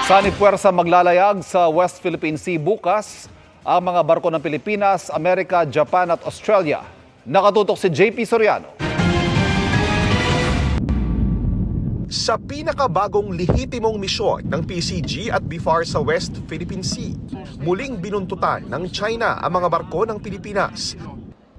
Sanipuwersa maglalayag sa West Philippine Sea bukas ang mga barko ng Pilipinas, Amerika, Japan at Australia. Nakatutok si JP Soriano. Sa pinakabagong lehitimong misyon ng PCG at BFAR sa West Philippine Sea, muling binuntutan ng China ang mga barko ng Pilipinas.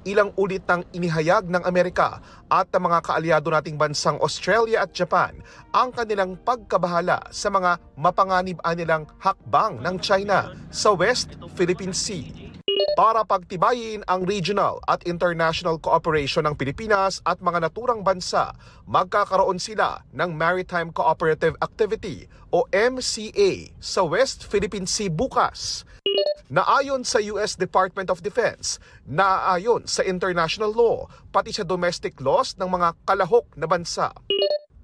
Ilang ulit nang inihayag ng Amerika at ng mga kaalyado nating bansang Australia at Japan ang kanilang pagkabahala sa mga mapanganib-anilang hakbang ng China sa West Philippine Sea. Para pagtibayin ang regional at international cooperation ng Pilipinas at mga naturang bansa, magkakaroon sila ng Maritime Cooperative Activity o MCA sa West Philippine Sea bukas. Naayon sa US Department of Defense, naaayon sa international law, pati sa domestic laws ng mga kalahok na bansa.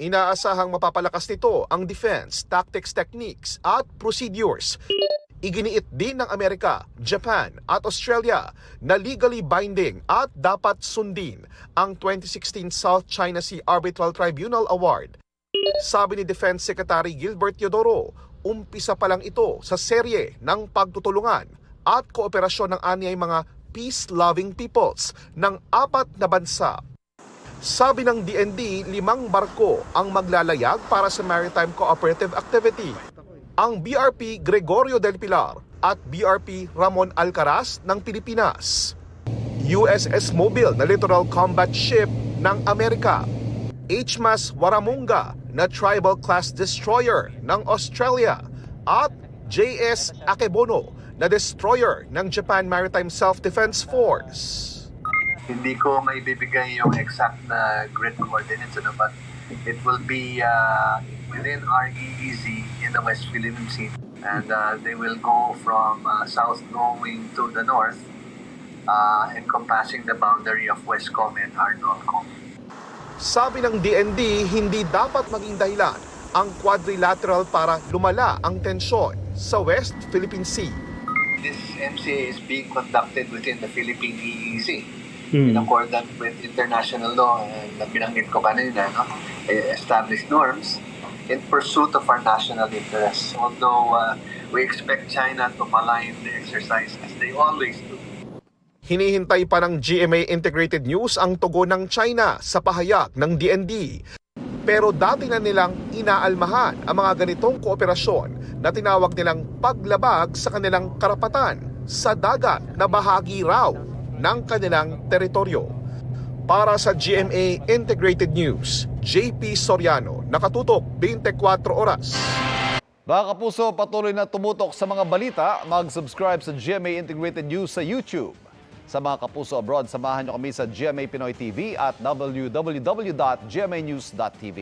Inaasahang mapapalakas nito ang defense, tactics, techniques at procedures. Iginiit din ng Amerika, Japan at Australia na legally binding at dapat sundin ang 2016 South China Sea Arbitral Tribunal Award. Sabi ni Defense Secretary Gilbert Teodoro, umpisa pa lang ito sa serye ng pagtutulungan at kooperasyon ng anyay mga peace-loving peoples ng 4 na bansa. Sabi ng DND, 5 barko ang maglalayag para sa Maritime Cooperative Activity. Ang BRP Gregorio del Pilar at BRP Ramon Alcaraz ng Pilipinas. USS Mobile na littoral combat ship ng Amerika. HMAS Warramunga na tribal class destroyer ng Australia at JS Akebono na destroyer ng Japan Maritime Self-Defense Force. Hindi ko maibibigay yung exact na grid coordinates, but it will be within our EEZ in the West Philippine Sea. And they will go from south going to the north, encompassing the boundary of Westcom and Arnolcom. Sabi ng DND, hindi dapat maging dahilan ang quadrilateral para lumala ang tensyon sa West Philippine Sea. This MCA is being conducted within the Philippine EEZ in accordance with international law and binanggit ko kanina, established norms in pursuit of our national interests. Although we expect China to malign the exercise as they always do. Hinihintay pa ng GMA Integrated News ang tugon ng China sa pahayag ng DND. Pero dati na nilang inaalmahan ang mga ganitong kooperasyon na tinawag nilang paglabag sa kanilang karapatan sa dagat na bahagi raw ng kanilang teritoryo. Para sa GMA Integrated News, JP Soriano, nakatutok 24 oras. Mga kapuso, patuloy na tumutok sa mga balita. Mag-subscribe sa GMA Integrated News sa YouTube. Sa mga kapuso abroad, samahan niyo kami sa GMA Pinoy TV at www.gmanews.tv.